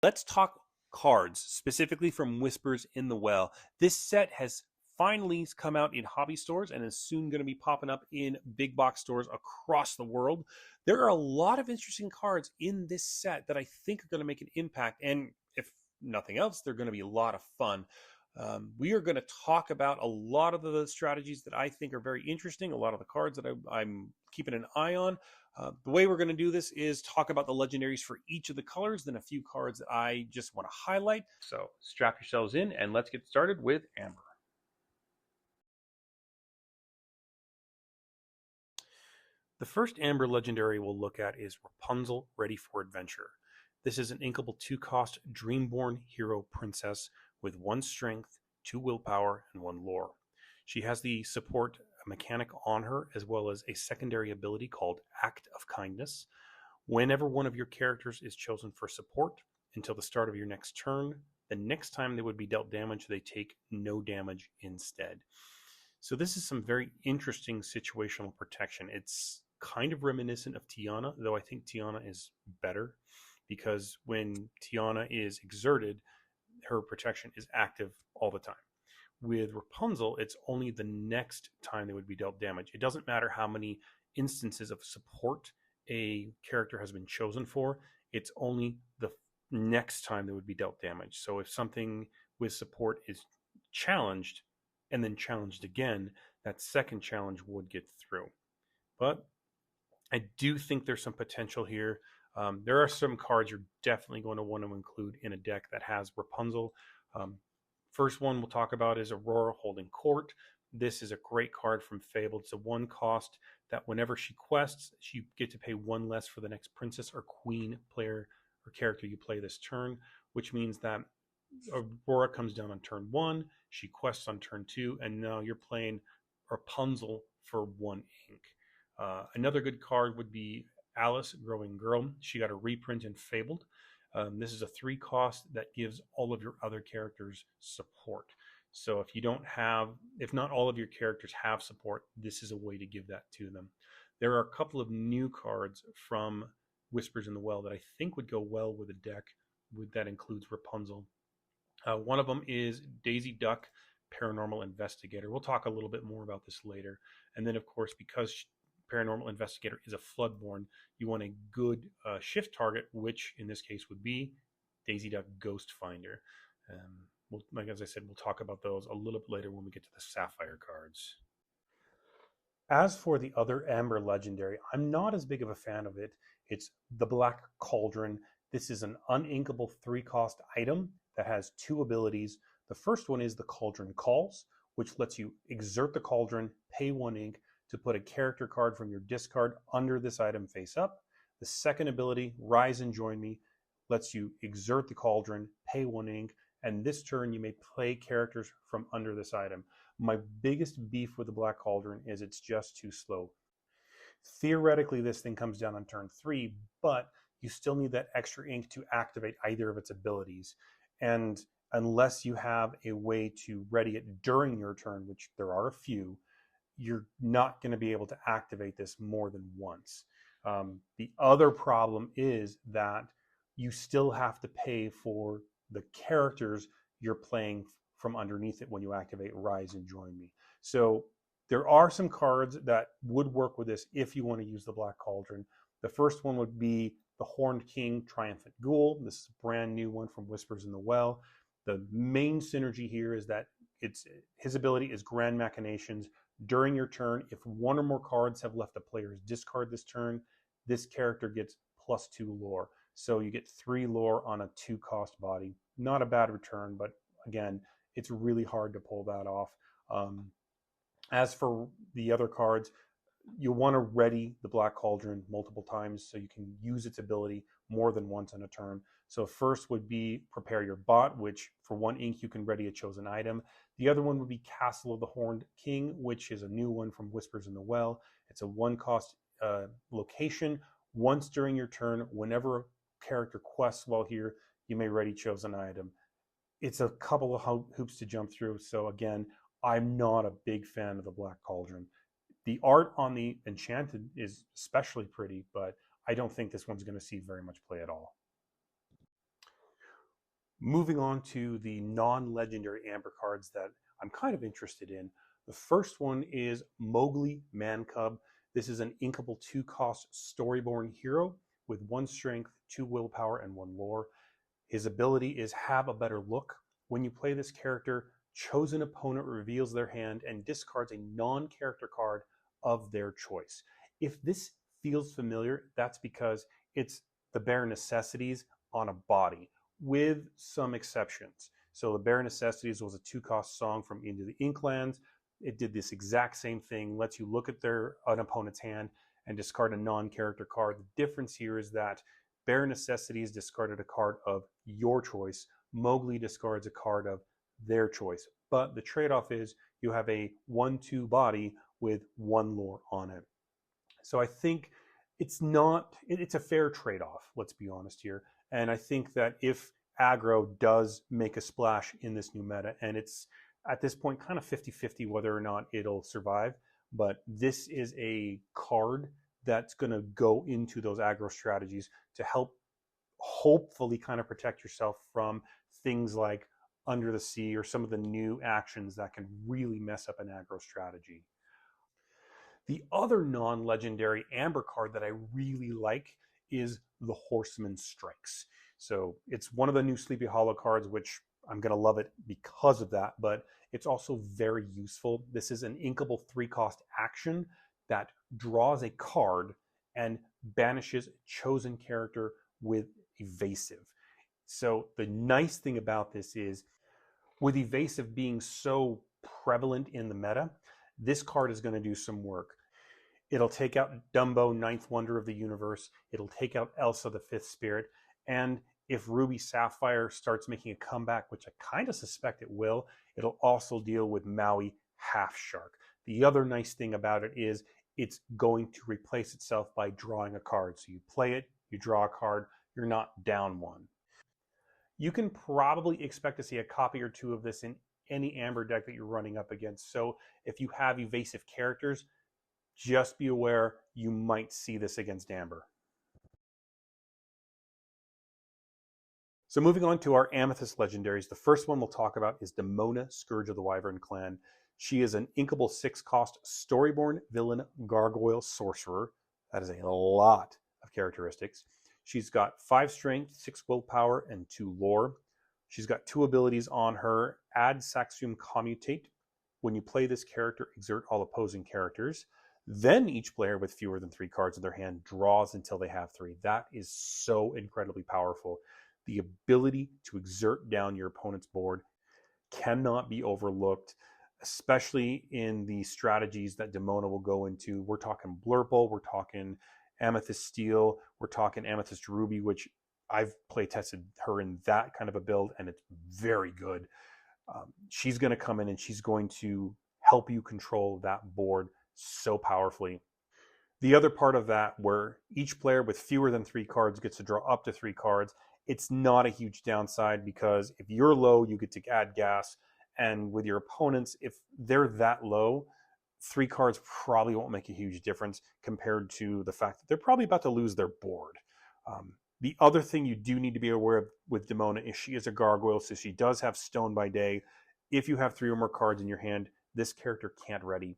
Let's talk cards, specifically from Whispers in the Well. This set has finally come out in hobby stores and is soon going to be popping up in big box stores across the world. There are a lot of interesting cards in this set that I think are going to make an impact, and if nothing else, they're going to be a lot of fun. We are going to talk about a lot of the strategies that I think are very interesting, a lot of the cards that I'm keeping an eye on. The way we're going to do this is talk about the legendaries for each of the colors, then a few cards that I just want to highlight. So strap yourselves in and let's get started with Amber. The first Amber legendary we'll look at is Rapunzel, Ready for Adventure. This is an inkable 2-cost Dreamborn hero princess with 1 strength, 2 willpower, and 1 lore. She has the support mechanic on her, as well as a secondary ability called Act of Kindness. Whenever one of your characters is chosen for support until the start of your next turn, the next time they would be dealt damage, they take no damage instead. So this is some very interesting situational protection. It's kind of reminiscent of Tiana, though I think Tiana is better, because when Tiana is exerted, her protection is active all the time. With Rapunzel, it's only the next time they would be dealt damage. It doesn't matter how many instances of support a character has been chosen for, it's only the next time they would be dealt damage. So if something with support is challenged and then challenged again, that second challenge would get through. But I do think there's some potential here. There are some cards you're definitely going to want to include in a deck that has Rapunzel. First one we'll talk about is Aurora Holding Court. This is a great card from Fable. It's a 1 cost that whenever she quests, you get to pay 1 less for the next princess or queen player or character you play this turn, which means that Aurora comes down on turn 1, she quests on turn 2, and now you're playing Rapunzel for 1 ink. Another good card would be Alice, Growing Girl. She got a reprint in Fabled. This is a 3 cost that gives all of your other characters support. So if not all of your characters have support, this is a way to give that to them. There are a couple of new cards from Whispers in the Well that I think would go well with a deck that includes Rapunzel. One of them is Daisy Duck, Paranormal Investigator. We'll talk a little bit more about this later. And then, of course, because Paranormal Investigator is a Floodborn, you want a good shift target, which in this case would be Daisy Duck Ghost Finder. As I said, we'll talk about those a little bit later when we get to the Sapphire cards. As for the other Amber Legendary, I'm not as big of a fan of it. It's the Black Cauldron. This is an uninkable 3-cost item that has 2 abilities. The first one is the Cauldron Calls, which lets you exert the cauldron, pay 1 ink to put a character card from your discard under this item face up. The second ability, Rise and Join Me, lets you exert the cauldron, pay 1 ink, and this turn you may play characters from under this item. My biggest beef with the Black Cauldron is it's just too slow. Theoretically, this thing comes down on turn 3, but you still need that extra ink to activate either of its abilities. And unless you have a way to ready it during your turn, which there are a few, you're not going to be able to activate this more than once. The other problem is that you still have to pay for the characters you're playing from underneath it when you activate Rise and Join Me. So there are some cards that would work with this if you want to use the Black Cauldron. The first one would be the Horned King, Triumphant Ghoul. This is a brand new one from Whispers in the Well. The main synergy here is that his ability is Grand Machinations. During your turn, if 1 or more cards have left a player's discard this turn, this character gets +2 lore. So you get 3 lore on a 2-cost body. Not a bad return, but again, it's really hard to pull that off. As for the other cards, you'll want to ready the Black Cauldron multiple times so you can use its ability more than once in a turn. So first would be Prepare Your Bot, which for 1 ink you can ready a chosen item. The other one would be Castle of the Horned King, which is a new one from Whispers in the Well. It's a 1-cost location. Once during your turn, whenever a character quests while here, you may ready chosen item. It's a couple of hoops to jump through. So again, I'm not a big fan of the Black Cauldron. The art on the Enchanted is especially pretty, but I don't think this one's going to see very much play at all. Moving on to the non-legendary amber cards that I'm kind of interested in. The first one is Mowgli Mancub. This is an inkable 2-cost Storyborn hero with 1 strength, 2 willpower, and 1 lore. His ability is Have a Better Look. When you play this character, chosen opponent reveals their hand and discards a non-character card of their choice. If this feels familiar, that's because it's the bare necessities on a body, with some exceptions. So the bare necessities was a 2-cost song from Into the Inklands. It did this exact same thing, lets you look at an opponent's hand and discard a non-character card. The difference here is that Bare Necessities discarded a card of your choice. Mowgli discards a card of their choice. But the trade-off is you have a 1/2 body with 1 lore on it. So I think it's a fair trade-off, let's be honest here. And I think that if aggro does make a splash in this new meta, and it's at this point kind of 50-50 whether or not it'll survive, but this is a card that's going to go into those aggro strategies to help hopefully kind of protect yourself from things like Under the Sea or some of the new actions that can really mess up an aggro strategy. The other non-legendary amber card that I really like is the Horseman Strikes. So it's one of the new Sleepy Hollow cards, which I'm going to love it because of that, but it's also very useful. This is an inkable 3-cost action that draws a card and banishes a chosen character with evasive. So the nice thing about this is, with evasive being so prevalent in the meta, this card is going to do some work. It'll take out Dumbo, Ninth Wonder of the Universe. It'll take out Elsa, the Fifth Spirit. And if Ruby Sapphire starts making a comeback, which I kind of suspect it will, it'll also deal with Maui Half Shark. The other nice thing about it is it's going to replace itself by drawing a card. So you play it, you draw a card, you're not down one. You can probably expect to see a copy or two of this in any Amber deck that you're running up against. So if you have evasive characters, just be aware you might see this against Amber. So moving on to our Amethyst legendaries, the first one we'll talk about is Demona, Scourge of the Wyvern Clan. She is an inkable 6-cost Storyborn villain gargoyle sorcerer. That is a lot of characteristics. She's got 5 strength, 6 willpower, and 2 lore. She's got 2 abilities on her. Add Saxium Commutate. When you play this character, exert all opposing characters. Then each player with fewer than 3 cards in their hand draws until they have 3. That is so incredibly powerful. The ability to exert down your opponent's board cannot be overlooked, especially in the strategies that Demona will go into. We're talking Blurple, we're talking Amethyst Steel, we're talking Amethyst Ruby, which I've play tested her in that kind of a build, and it's very good. She's going to come in and she's going to help you control that board so powerfully. The other part of that, where each player with fewer than 3 cards gets to draw up to 3 cards, it's not a huge downside, because if you're low, you get to add gas. And with your opponents, if they're that low, 3 cards probably won't make a huge difference compared to the fact that they're probably about to lose their board. The other thing you do need to be aware of with Demona is she is a gargoyle, so she does have Stone by Day. If you have 3 or more cards in your hand, this character can't ready.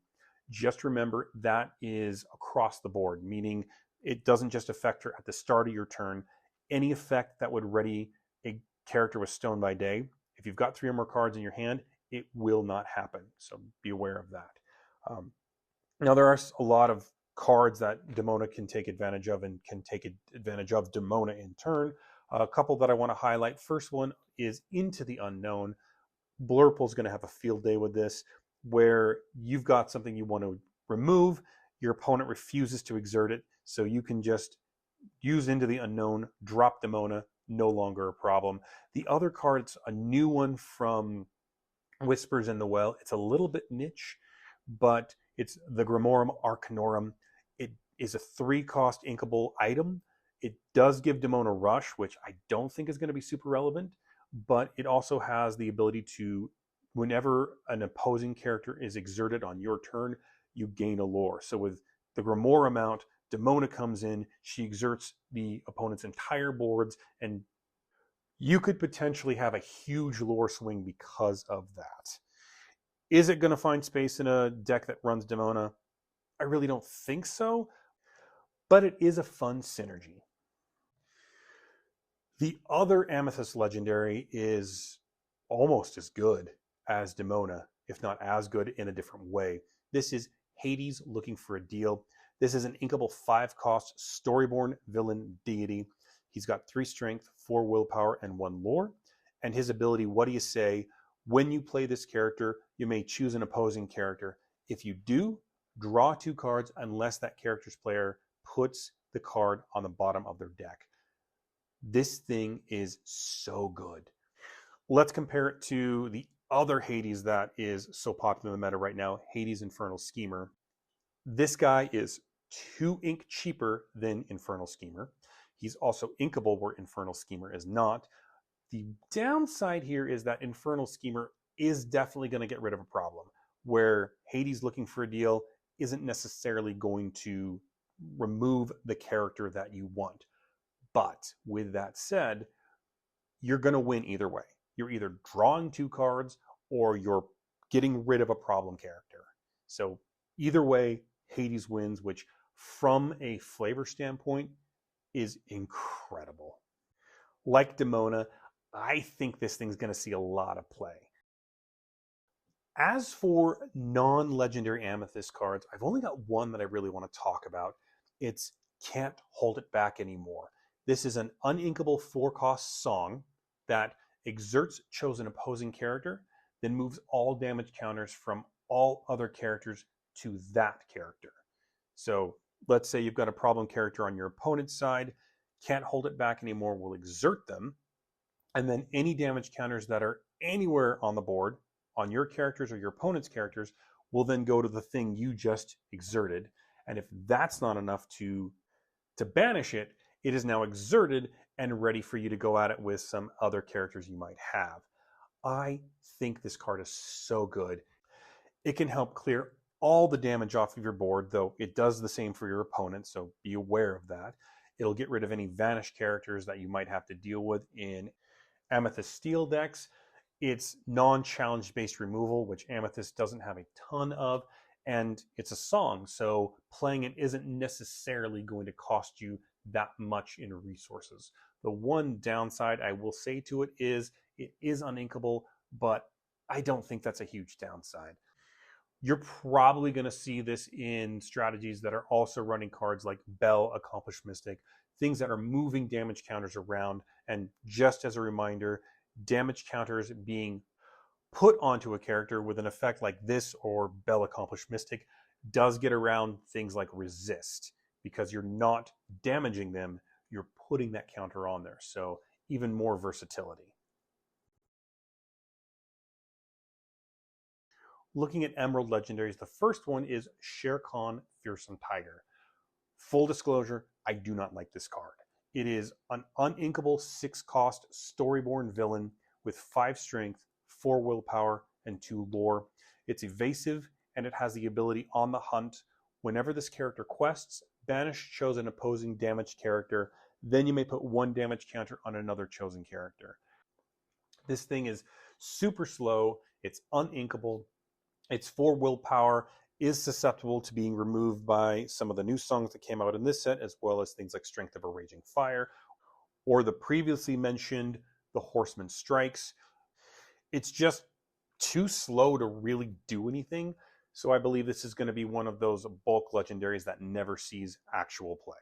Just remember that is across the board, meaning it doesn't just affect her at the start of your turn. Any effect that would ready a character with Stone by Day, if you've got 3 or more cards in your hand, it will not happen. So be aware of that. Now, there are a lot of cards that Demona can take advantage of and can take advantage of Demona in turn. A couple that I want to highlight. First one is Into the Unknown. Blurple's going to have a field day with this, where you've got something you want to remove, your opponent refuses to exert it, so you can just use Into the Unknown, drop Demona, no longer a problem. The other card's a new one from Whispers in the Well. It's a little bit niche, but it's the Grimorum Arcanorum. It is a 3-cost inkable item. It does give Demona Rush, which I don't think is going to be super relevant, but it also has the ability to, whenever an opposing character is exerted on your turn, you gain a lore. So with the Grimoire amount, Demona comes in, she exerts the opponent's entire boards, and You could potentially have a huge lore swing because of that. Is it going to find space in a deck that runs Demona? I really don't think so, but it is a fun synergy. The other Amethyst legendary is almost as good as Demona, if not as good in a different way. This is Hades looking for a deal. This is an inkable 5-cost Storyborn villain deity. He's got 3 strength, 4 willpower, and 1 lore. And his ability, what do you say? When you play this character, you may choose an opposing character. If you do, draw 2 cards unless that character's player puts the card on the bottom of their deck. This thing is so good. Let's compare it to the other Hades that is so popular in the meta right now, Hades Infernal Schemer. This guy is 2 ink cheaper than Infernal Schemer. He's also inkable where Infernal Schemer is not. The downside here is that Infernal Schemer is definitely going to get rid of a problem, where Hades looking for a deal isn't necessarily going to remove the character that you want. But with that said, you're going to win either way. You're either drawing 2 cards or you're getting rid of a problem character. So either way, Hades wins, which from a flavor standpoint is incredible. Like Demona, I think this thing's going to see a lot of play. As for non-legendary Amethyst cards, I've only got one that I really want to talk about. It's Can't Hold It Back Anymore. This is an uninkable 4-cost song that exerts chosen opposing character, then moves all damage counters from all other characters to that character. So let's say you've got a problem character on your opponent's side, Can't Hold It Back Anymore will exert them, and then any damage counters that are anywhere on the board, on your characters or your opponent's characters, will then go to the thing you just exerted. And if that's not enough to banish it, it is now exerted and ready for you to go at it with some other characters you might have. I think this card is so good. It can help clear all the damage off of your board, though it does the same for your opponent, so be aware of that. It'll get rid of any vanished characters that you might have to deal with in Amethyst Steel decks. It's non-challenge based removal, which Amethyst doesn't have a ton of, and it's a song, so playing it isn't necessarily going to cost you that much in resources. The one downside I will say to it is uninkable, but I don't think that's a huge downside. You're probably going to see this in strategies that are also running cards like Bell, Accomplished Mystic, things that are moving damage counters around. And just as a reminder, damage counters being put onto a character with an effect like this or Bell, Accomplished Mystic does get around things like resist, because you're not damaging them, you're putting that counter on there. So even more versatility. Looking at Emerald Legendaries, the first one is Shere Khan, Fearsome Tiger. Full disclosure, I do not like this card. It is an uninkable 6-cost Storyborn villain with 5 strength, 4 willpower, and 2 lore. It's evasive, and it has the ability on the hunt. Whenever this character quests, banish chosen opposing damaged character, then you may put 1 damage counter on another chosen character. This thing is super slow, it's uninkable, it's 4 willpower, is susceptible to being removed by some of the new songs that came out in this set, as well as things like Strength of a Raging Fire, or the previously mentioned The Horseman Strikes. It's just too slow to really do anything, so I believe this is going to be one of those bulk legendaries that never sees actual play.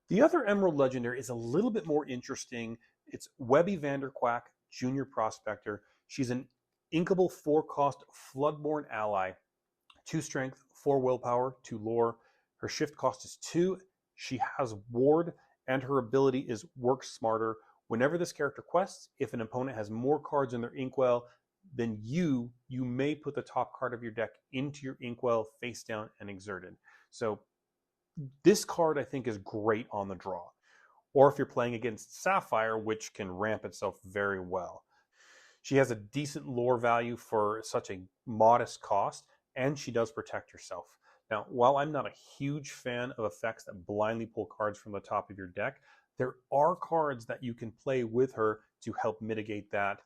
The other Emerald Legendary is a little bit more interesting. It's Webby Vanderquack, Junior Prospector. She's an inkable 4-cost Floodborn ally, 2 strength, 4 willpower, 2 lore. Her shift cost is 2. She has ward, and her ability is Work Smarter. Whenever this character quests, if an opponent has more cards in their inkwell than you may put the top card of your deck into your inkwell face down and exerted. So this card I think is great on the draw. Or if you're playing against Sapphire, which can ramp itself very well. She has a decent lore value for such a modest cost, and she does protect herself. Now, while I'm not a huge fan of effects that blindly pull cards from the top of your deck, There are cards that you can play with her to help mitigate that.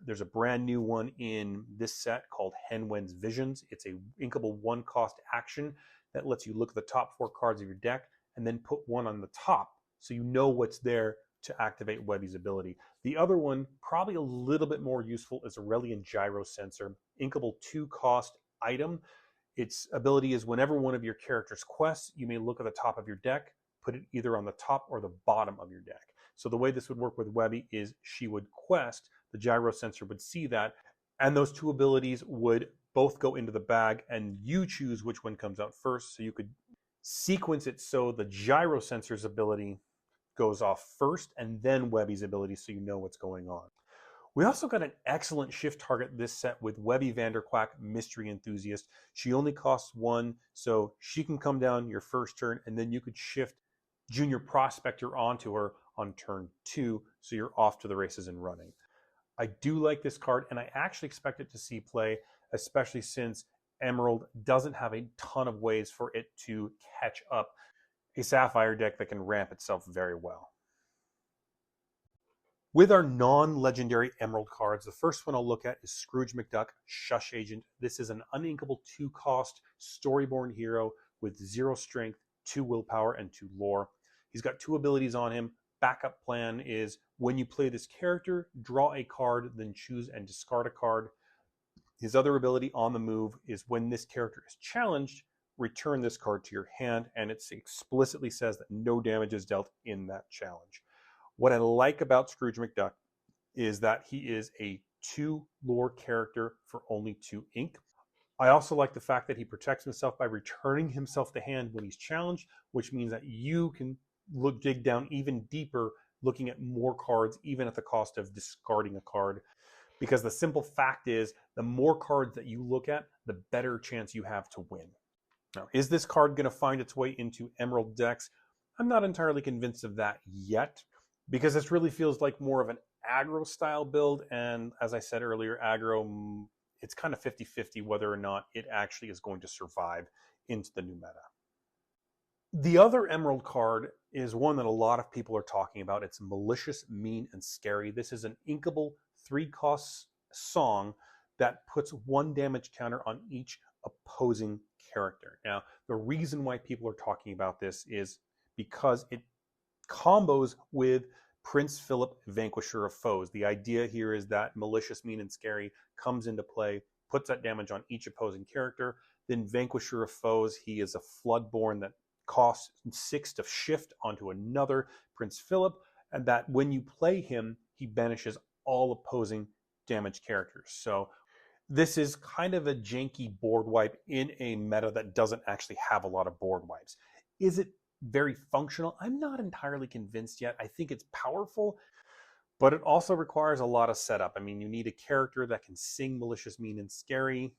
There's a brand new one in this set called Henwen's Visions. It's a inkable 1-cost action that lets you look at the top 4 cards of your deck and then put one on the top so you know what's there to activate Webby's ability. The other one, probably a little bit more useful, is Aurelian Gyro Sensor, inkable 2-cost item. Its ability is whenever one of your character's quests, you may look at the top of your deck, put it either on the top or the bottom of your deck. So the way this would work with Webby is she would quest, the gyro sensor would see that, and those 2 abilities would both go into the bag, and you choose which one comes out first. So you could sequence it so the gyro sensor's ability goes off first and then Webby's ability, so you know what's going on. We also got an excellent shift target this set with Webby Vanderquack, Mystery Enthusiast. She only costs 1, so she can come down your first turn, and then you could shift Junior Prospector onto her on turn 2, so you're off to the races and running. I do like this card, and I actually expect it to see play, especially since Emerald doesn't have a ton of ways for it to catch up a Sapphire deck that can ramp itself very well. With our non-legendary Emerald cards, the first one I'll look at is Scrooge McDuck, Shush Agent. This is an uninkable 2-cost Storyborn hero with 0 strength, 2 willpower, and 2 lore. He's got 2 abilities on him. Backup plan is when you play this character, draw a card, then choose and discard a card. His other ability on the move is when this character is challenged, return this card to your hand, and it explicitly says that no damage is dealt in that challenge. What I like about Scrooge McDuck is that he is a 2 lore character for only 2 ink. I also like the fact that he protects himself by returning himself to hand when he's challenged, which means that you can dig down even deeper, looking at more cards, even at the cost of discarding a card. Because the simple fact is, the more cards that you look at, the better chance you have to win. Now, is this card going to find its way into Emerald decks? I'm not entirely convinced of that yet, because this really feels like more of an aggro style build, and as I said earlier, aggro, it's kind of 50-50 whether or not it actually is going to survive into the new meta. The other Emerald card is one that a lot of people are talking about. It's Malicious, Mean, and Scary. This is an inkable 3-cost song that puts 1 damage counter on each opposing character. Now, the reason why people are talking about this is because it combos with Prince Philip, Vanquisher of Foes. The idea here is that Malicious, Mean, and Scary comes into play, puts that damage on each opposing character. Then Vanquisher of Foes, he is a Floodborn that costs 6 to shift onto another Prince Philip, and that when you play him, he banishes all opposing damage characters. So this is kind of a janky board wipe in a meta that doesn't actually have a lot of board wipes. Is it very functional? I'm not entirely convinced yet. I think it's powerful, but it also requires a lot of setup. I mean, you need a character that can sing Malicious, Mean, and Scary.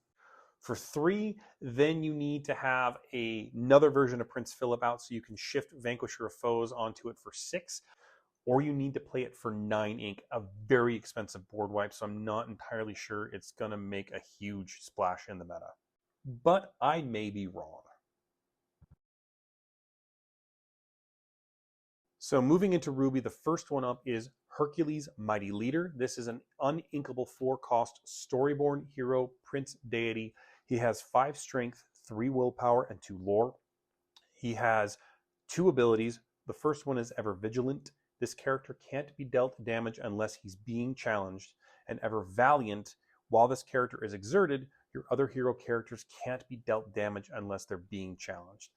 For 3, then you need to have another version of Prince Philip out so you can shift Vanquisher of Foes onto it for 6, or you need to play it for 9 ink, a very expensive board wipe, so I'm not entirely sure it's going to make a huge splash in the meta. But I may be wrong. So moving into Ruby, the first one up is Hercules, Mighty Leader. This is an uninkable 4-cost Storyborn hero, Prince Deity. He has 5 strength, 3 willpower, and 2 lore. He has 2 abilities. The first one is Ever Vigilant. This character can't be dealt damage unless he's being challenged. And Ever Valiant, while this character is exerted, your other hero characters can't be dealt damage unless they're being challenged.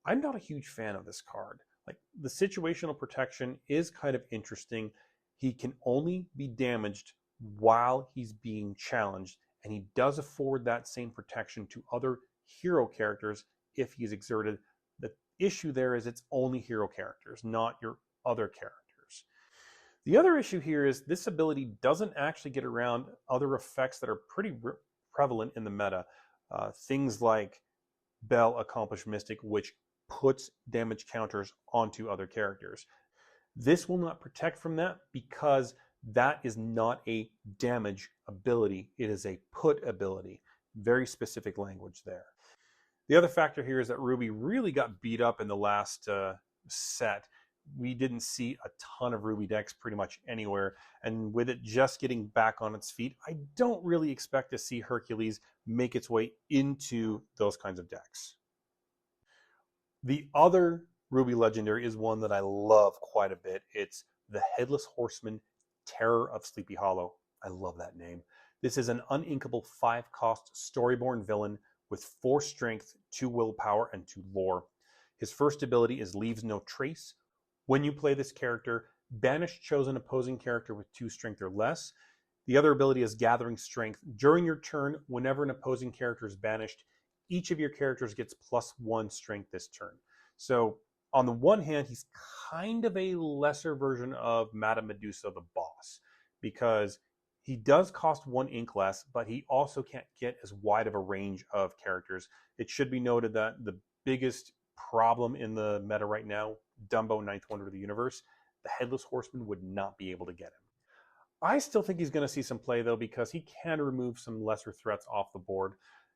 I'm not a huge fan of this card. Like, the situational protection is kind of interesting. He can only be damaged while he's being challenged, and he does afford that same protection to other hero characters if he's exerted. The issue there is it's only hero characters, not your other characters. The other issue here is this ability doesn't actually get around other effects that are pretty prevalent in the meta. Things like Bell, Accomplished Mystic, which puts damage counters onto other characters. This will not protect from that because that is not a damage ability. It is a put ability. Very specific language there. The other factor here is that Ruby really got beat up in the last set we didn't see a ton of Ruby decks pretty much anywhere. And with it just getting back on its feet, I don't really expect to see Hercules make its way into those kinds of decks. The other Ruby legendary is one that I love quite a bit. It's the Headless Horseman, Terror of Sleepy Hollow. I love that name. This is an uninkable 5-cost Storyborn villain with 4 strength, 2 willpower, and 2 lore. His first ability is Leaves No Trace. When you play this character, banish chosen opposing character with 2 strength or less. The other ability is Gathering Strength. During your turn, whenever an opposing character is banished, each of your characters gets +1 strength this turn. So on the one hand, he's kind of a lesser version of Madame Medusa the boss, because he does cost 1 ink less, but he also can't get as wide of a range of characters. It should be noted that the biggest problem in the meta right now, Dumbo, Ninth Wonder of the Universe, the Headless Horseman would not be able to get him. I still think he's going to see some play, though, because he can remove some lesser threats off the board.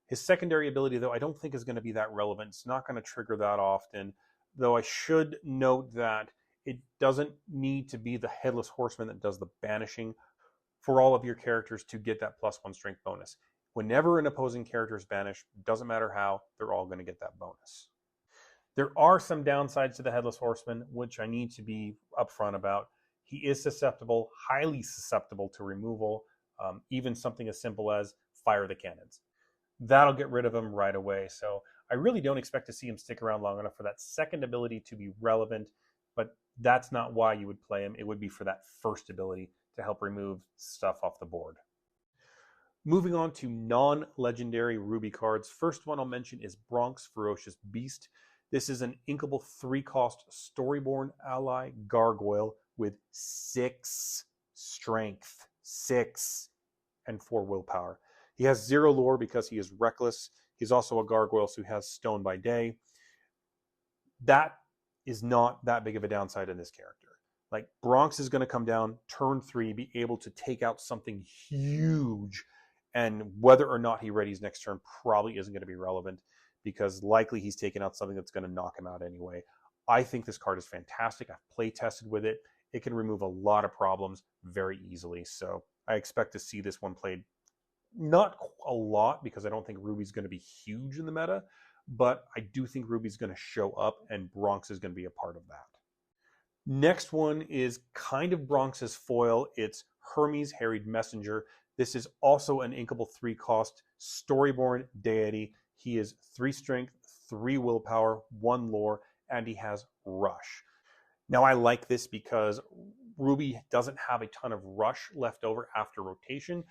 His secondary ability, though, I don't think is going to be that relevant. It's not going to trigger that often, though I should note that it doesn't need to be the Headless Horseman that does the banishing for all of your characters to get that +1 strength bonus. Whenever an opposing character is banished, doesn't matter how, they're all going to get that bonus. There are some downsides to the Headless Horseman, which I need to be upfront about. He is susceptible, highly susceptible to removal, even something as simple as Fire the Cannons. That'll get rid of him right away. So I really don't expect to see him stick around long enough for that second ability to be relevant, but that's not why you would play him. It would be for that first ability to help remove stuff off the board. Moving on to non-legendary Ruby cards. First one I'll mention is Bronx Ferocious Beast. This is an inkable 3-cost Storyborn ally gargoyle with 6 strength, 6, and 4 willpower. He has 0 lore because he is reckless. He's also a gargoyle, so he has Stone by Day. That is not that big of a downside in this character. Like, Bronx is going to come down turn 3, be able to take out something huge, and whether or not he readies next turn probably isn't going to be relevant, because likely he's taking out something that's going to knock him out anyway. I think this card is fantastic. I've play tested with it. It can remove a lot of problems very easily, so I expect to see this one played not a lot, because I don't think Ruby's going to be huge in the meta, but I do think Ruby's going to show up, and Bronx is going to be a part of that. Next one is kind of Bronx's foil. It's Hermes Harried Messenger. This is also an inkable 3-cost Storyborn deity. He is 3 strength, 3 willpower, 1 lore, and he has Rush. Now, I like this because Ruby doesn't have a ton of Rush left over after rotation,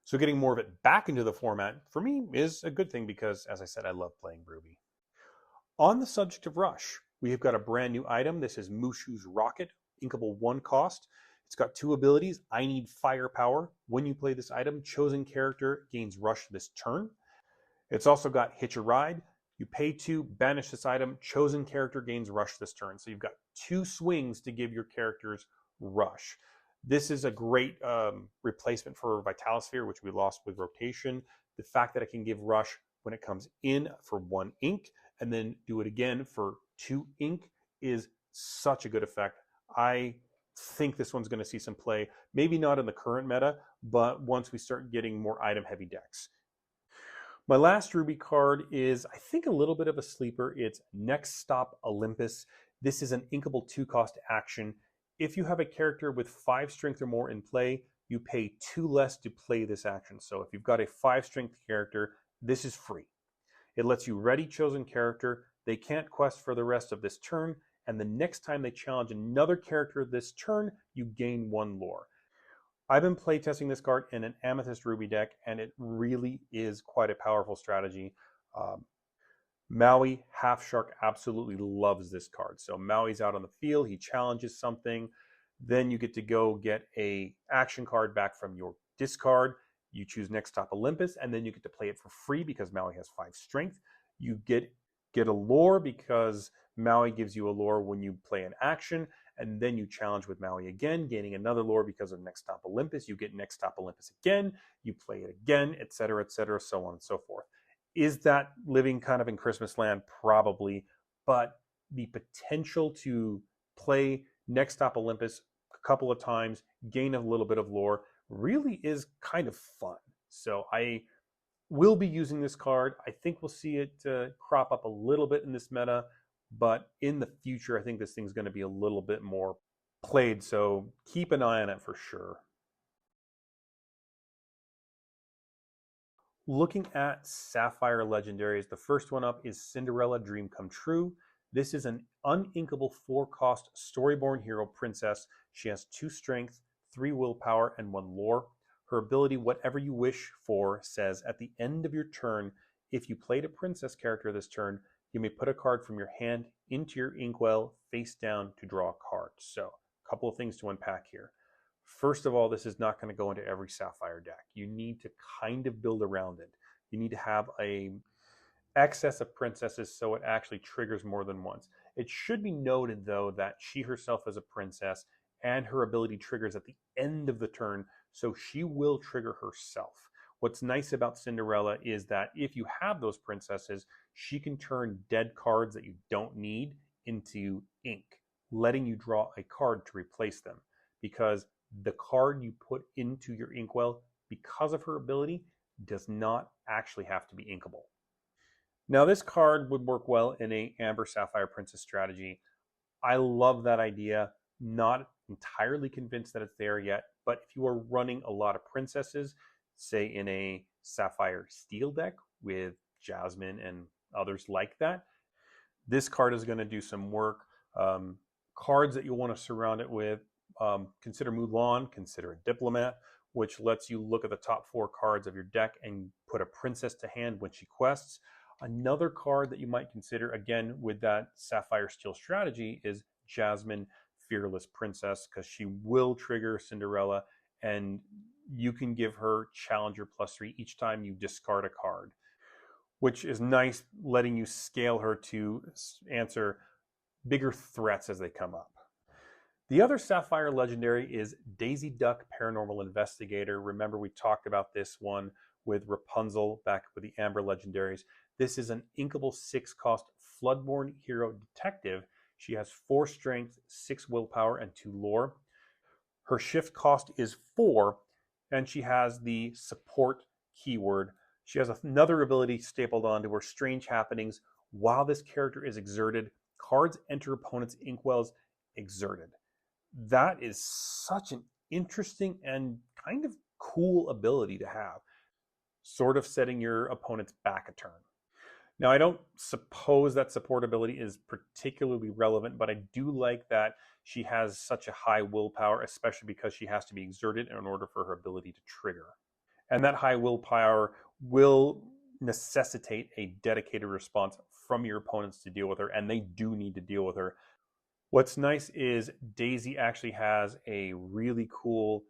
so getting more of it back into the format, for me, is a good thing because, as I said, I love playing Ruby. On the subject of Rush, we have got a brand new item. This is Mushu's Rocket, inkable 1 cost. It's got 2 abilities. I Need Firepower. When you play this item, chosen character gains Rush this turn. It's also got Hitch a Ride. You pay 2, banish this item. Chosen character gains Rush this turn. So you've got 2 swings to give your characters Rush. This is a great replacement for Vitalosphere, which we lost with rotation. The fact that it can give Rush when it comes in for 1 ink, and then do it again for 2 ink, is such a good effect. I think this one's going to see some play. Maybe not in the current meta, but once we start getting more item-heavy decks. My last Ruby card is, I think, a little bit of a sleeper. It's Next Stop Olympus. This is an inkable 2-cost action. If you have a character with 5 strength or more in play, you pay 2 less to play this action. So if you've got a 5 strength character, this is free. It lets you ready chosen character. They can't quest for the rest of this turn, and the next time they challenge another character this turn, you gain 1 lore. I've been playtesting this card in an Amethyst Ruby deck, and it really is quite a powerful strategy. Maui, Half Shark, absolutely loves this card. So Maui's out on the field, he challenges something, then you get to go get a action card back from your discard. You choose Next Stop Olympus, and then you get to play it for free because Maui has 5 strength. You get a lore because Maui gives you a lore when you play an action, and then you challenge with Maui again, gaining another lore because of Next Stop Olympus. You get Next Stop Olympus again, you play it again, etc., so on and so forth. Is that living kind of in Christmas land? Probably, but the potential to play Next Stop Olympus a couple of times, gain a little bit of lore, really is kind of fun. So I will be using this card. I think we'll see it crop up a little bit in this meta, but in the future, I think this thing's going to be a little bit more played, so keep an eye on it for sure. Looking at Sapphire legendaries, the first one up is Cinderella Dream Come True. This is an uninkable 4-cost Storyborn hero princess. She has 2 strength, 3 willpower, and 1 lore. Her ability, Whatever You Wish For, says at the end of your turn, if you played a princess character this turn, you may put a card from your hand into your inkwell face down to draw a card. So, a couple of things to unpack here. First of all, this is not going to go into every Sapphire deck. You need to kind of build around it. You need to have a excess of princesses so it actually triggers more than once. It should be noted, though, that she herself is a princess and her ability triggers at the end of the turn, so she will trigger herself. What's nice about Cinderella is that if you have those princesses, she can turn dead cards that you don't need into ink, letting you draw a card to replace them. Because the card you put into your inkwell, because of her ability, does not actually have to be inkable. Now, this card would work well in a Amber Sapphire Princess strategy. I love that idea. Not entirely convinced that it's there yet, but if you are running a lot of princesses, say in a Sapphire Steel deck with Jasmine and others like that, this card is going to do some work. Cards that you want to surround it with, consider Mulan, consider a Diplomat, which lets you look at the top 4 cards of your deck and put a princess to hand when she quests. Another card that you might consider, again, with that Sapphire Steel strategy, is Jasmine, Fearless Princess, because she will trigger Cinderella, and you can give her Challenger +3 each time you discard a card, which is nice, letting you scale her to answer bigger threats as they come up. The other Sapphire legendary is Daisy Duck Paranormal Investigator. Remember, we talked about this one with Rapunzel back with the Amber legendaries. This is an inkable 6-cost Floodborn hero detective. She has 4 strength, 6 willpower, and 2 lore. Her shift cost is 4, and she has the support keyword. She has another ability stapled onto her, Strange Happenings. While this character is exerted, cards enter opponent's inkwells exerted. That is such an interesting and kind of cool ability to have, sort of setting your opponent's back a turn. Now, I don't suppose that support ability is particularly relevant, but I do like that she has such a high willpower, especially because she has to be exerted in order for her ability to trigger. And that high willpower will necessitate a dedicated response from your opponents to deal with her, and they do need to deal with her. What's nice is Daisy actually has a really cool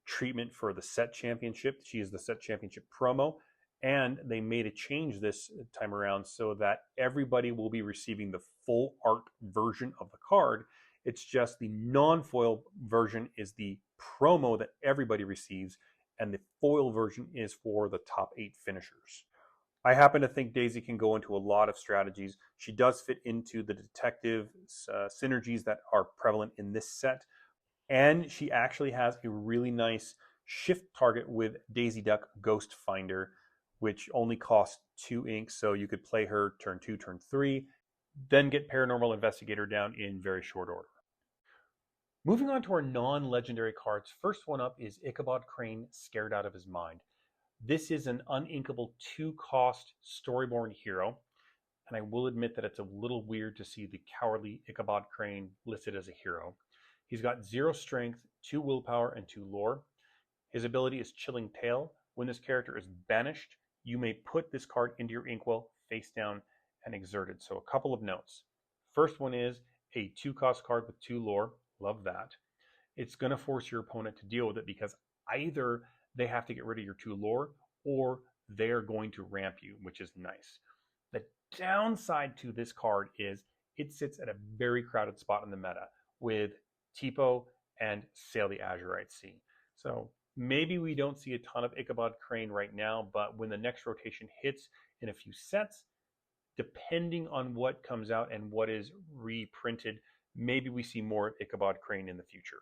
treatment for the set championship. She is the set championship promo, and they made a change this time around so that everybody will be receiving the full art version of the card. It's just the non-foil version is the promo that everybody receives, and the foil version is for the top 8 finishers. I happen to think Daisy can go into a lot of strategies. She does fit into the detective synergies that are prevalent in this set. And she actually has a really nice shift target with Daisy Duck Ghost Finder, which only costs 2 ink. So you could play her turn 2, turn 3, then get Paranormal Investigator down in very short order. Moving on to our non-legendary cards. First one up is Ichabod Crane, Scared Out of His Mind. This is an uninkable 2-cost Storyborn hero, and I will admit that it's a little weird to see the cowardly Ichabod Crane listed as a hero. He's got 0 strength, 2 willpower, and 2 lore. His ability is Chilling Tale. When this character is banished, you may put this card into your inkwell face down and exerted. So a couple of notes. First one is a 2-cost card with 2 lore. Love that. It's going to force your opponent to deal with it because either they have to get rid of your 2 lore or they're going to ramp you, which is nice. The downside to this card is it sits at a very crowded spot in the meta with Tipo and Sail the Azurite Sea. So maybe we don't see a ton of Ichabod Crane right now, but when the next rotation hits in a few sets, depending on what comes out and what is reprinted, maybe we see more of Ichabod Crane in the future.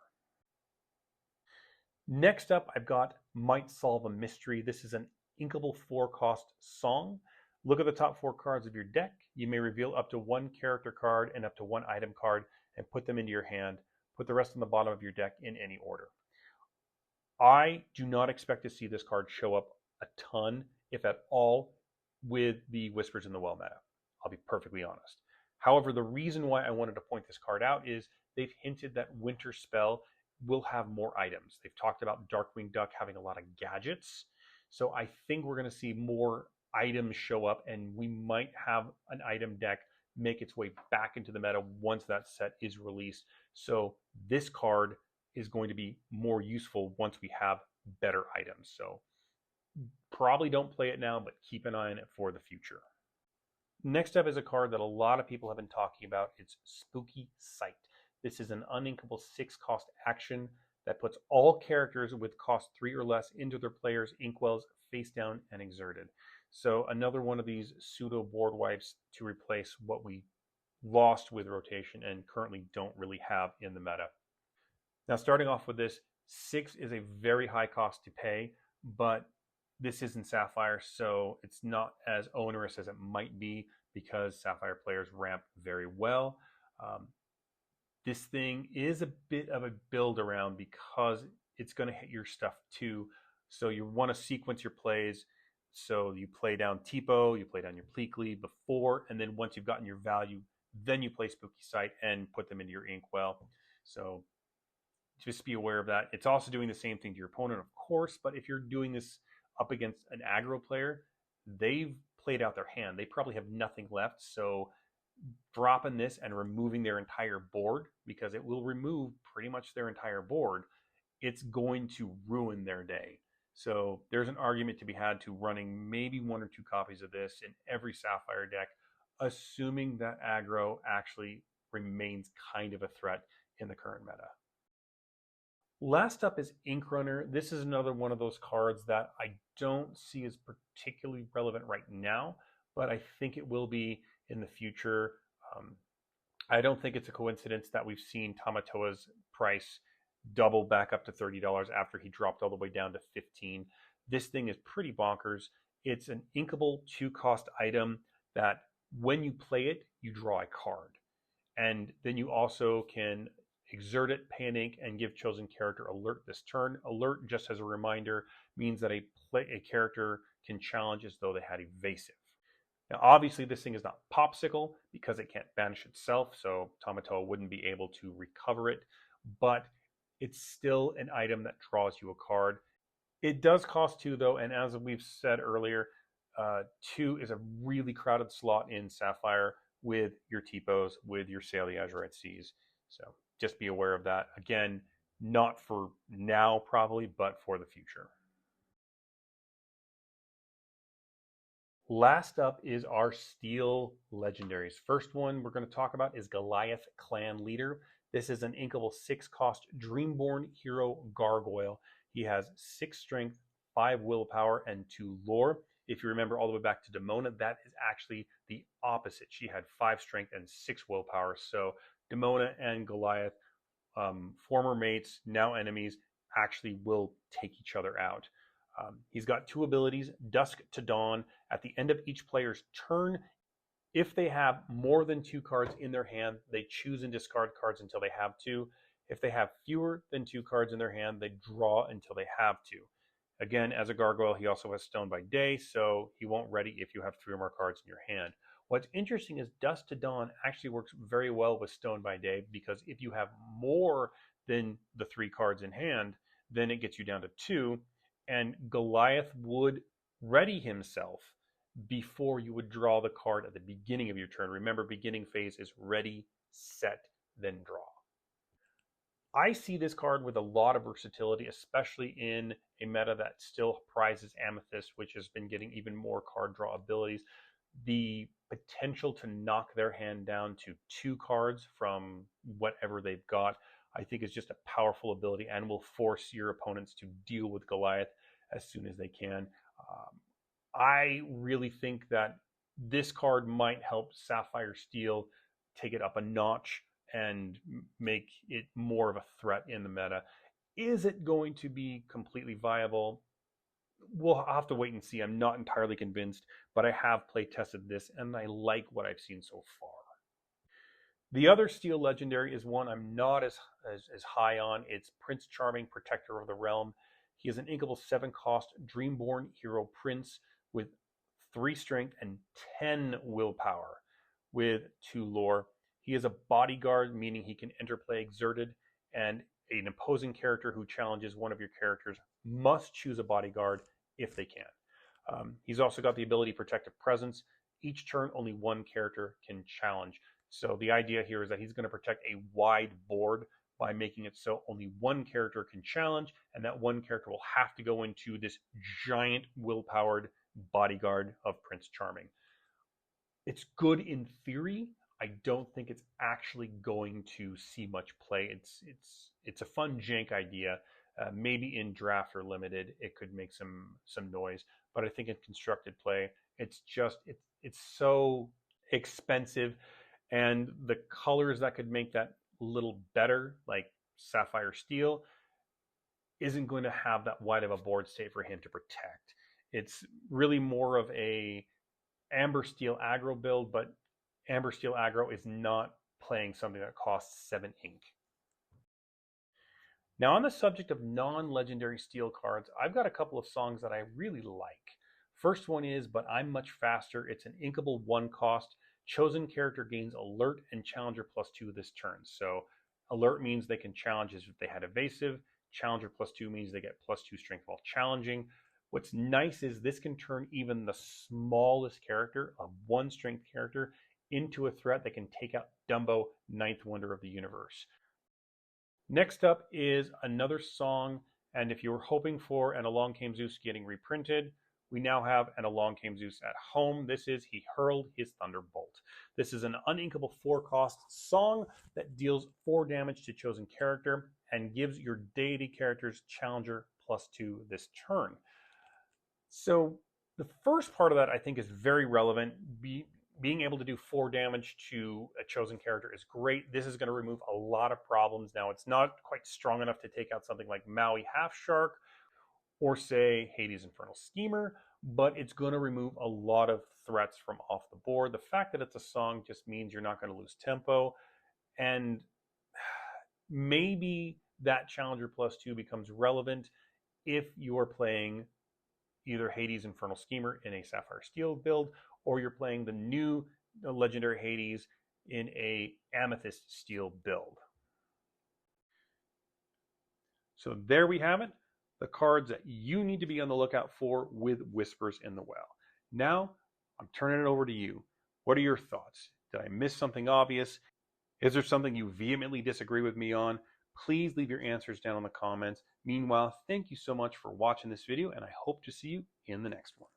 Next up, I've got Might Solve a Mystery. This is an inkable 4-cost song. Look at the top 4 cards of your deck. You may reveal up to 1 character card and up to 1 item card and put them into your hand. Put the rest on the bottom of your deck in any order. I do not expect to see this card show up a ton, if at all, with the Whispers in the Well meta. I'll be perfectly honest. However, the reason why I wanted to point this card out is they've hinted that Winter Spell will have more items. They've talked about Darkwing Duck having a lot of gadgets. So I think we're going to see more items show up, and we might have an item deck make its way back into the meta once that set is released. So this card is going to be more useful once we have better items. So probably don't play it now, but keep an eye on it for the future. Next up is a card that a lot of people have been talking about. It's Spooky Sight. This is an uninkable 6-cost action that puts all characters with cost 3 or less into their players' inkwells face down and exerted. So another one of these pseudo board wipes to replace what we lost with rotation and currently don't really have in the meta. Now, starting off with this, 6 is a very high cost to pay, but this isn't Sapphire, so it's not as onerous as it might be because Sapphire players ramp very well. This thing is a bit of a build around because it's going to hit your stuff too. So you want to sequence your plays. So you play down Tipo, you play down your Pleakley before, and then once you've gotten your value, then you play Spooky Sight and put them into your inkwell. So just be aware of that. It's also doing the same thing to your opponent, of course, but if you're doing this up against an aggro player, they've played out their hand. They probably have nothing left, so dropping this and removing their entire board, because it will remove pretty much their entire board, it's going to ruin their day. So there's an argument to be had to running maybe 1 or 2 copies of this in every Sapphire deck, assuming that aggro actually remains kind of a threat in the current meta. Last up is Ink Runner. This is another one of those cards that I don't see as particularly relevant right now, but I think it will be in the future. I don't think it's a coincidence that we've seen Tamatoa's price double back up to $30 after he dropped all the way down to $15. This thing is pretty bonkers. It's an inkable 2-cost item that when you play it, you draw a card. And then you also can exert it, pay an ink, and give chosen character alert this turn. Alert, just as a reminder, means that a character can challenge as though they had evasive. Now, obviously, this thing is not Popsicle because it can't banish itself, so Tamatoa wouldn't be able to recover it, but it's still an item that draws you a card. It does cost 2, though, and as we've said earlier, 2 is a really crowded slot in Sapphire with your Tipos, with your Sail the Azurite Seas. So just be aware of that. Again, not for now probably, but for the future. Last up is our Steel Legendaries. First one we're going to talk about is Goliath Clan Leader. This is an inkable 6-cost Dreamborn hero gargoyle. He has 6 strength, 5 willpower, and 2 lore. If you remember all the way back to Demona, that is actually the opposite. She had 5 strength and 6 willpower. So Demona and Goliath, former mates, now enemies, actually will take each other out. He's got 2 abilities, Dusk to Dawn. At the end of each player's turn, if they have more than 2 cards in their hand, they choose and discard cards until they have to. If they have fewer than 2 cards in their hand, they draw until they have to. Again, as a gargoyle, he also has Stone by Day, so he won't ready if you have 3 or more cards in your hand. What's interesting is Dusk to Dawn actually works very well with Stone by Day, because if you have more than the 3 cards in hand, then it gets you down to 2, and Goliath would ready himself before you would draw the card at the beginning of your turn. Remember, beginning phase is ready, set, then draw. I see this card with a lot of versatility, especially in a meta that still prizes Amethyst, which has been getting even more card draw abilities. The potential to knock their hand down to 2 cards from whatever they've got, I think, is just a powerful ability and will force your opponents to deal with Goliath as soon as they can. I really think that this card might help Sapphire Steel take it up a notch and make it more of a threat in the meta. Is it going to be completely viable? We'll have to wait and see. I'm not entirely convinced, but I have play tested this and I like what I've seen so far. The other steel legendary is one I'm not as high on. It's Prince Charming, Protector of the Realm. He is an inkable 7-cost Dreamborn hero prince with 3 strength and 10 willpower with 2 lore. He is a bodyguard, meaning he can enter play exerted, and an opposing character who challenges one of your characters must choose a bodyguard if they can. He's also got the ability Protective Presence. Each turn, only one character can challenge. So the idea here is that he's going to protect a wide board by making it so only one character can challenge, and that one character will have to go into this giant will-powered bodyguard of Prince Charming. It's good in theory. I don't think it's actually going to see much play. It's a fun jank idea. Maybe in draft or limited, it could make some noise. But I think in constructed play, it's so expensive, and the colors that could make that a little better, like Sapphire Steel, isn't going to have that wide of a board state for him to protect. It's really more of a Amber Steel aggro build, but Amber Steel aggro is not playing something that costs 7 ink. Now, on the subject of non-legendary steel cards, I've got a couple of songs that I really like. First one is But I'm Much Faster. It's an inkable 1-cost. Chosen character gains alert and challenger +2 this turn. So alert means they can challenge if they had evasive. Challenger +2 means they get +2 strength while challenging. What's nice is this can turn even the smallest character, a 1 strength character, into a threat that can take out Dumbo, 9th Wonder of the Universe. Next up is another song, and if you were hoping for an Along Came Zeus getting reprinted, we now have an Along Came Zeus at home. This is He Hurled His Thunderbolt. This is an uninkable 4-cost song that deals 4 damage to chosen character and gives your deity character's challenger +2 this turn. So the first part of that I think is very relevant. Being able to do 4 damage to a chosen character is great. This is going to remove a lot of problems. Now, it's not quite strong enough to take out something like Maui Half Shark or, say, Hades Infernal Schemer, but it's going to remove a lot of threats from off the board. The fact that it's a song just means you're not going to lose tempo, and maybe that challenger +2 becomes relevant if you're playing either Hades Infernal Schemer in a Sapphire Steel build, or you're playing the new legendary Hades in a Amethyst Steel build. So there we have it, the cards that you need to be on the lookout for with Whispers in the Well. Now, I'm turning it over to you. What are your thoughts? Did I miss something obvious? Is there something you vehemently disagree with me on? Please leave your answers down in the comments. Meanwhile, thank you so much for watching this video, and I hope to see you in the next one.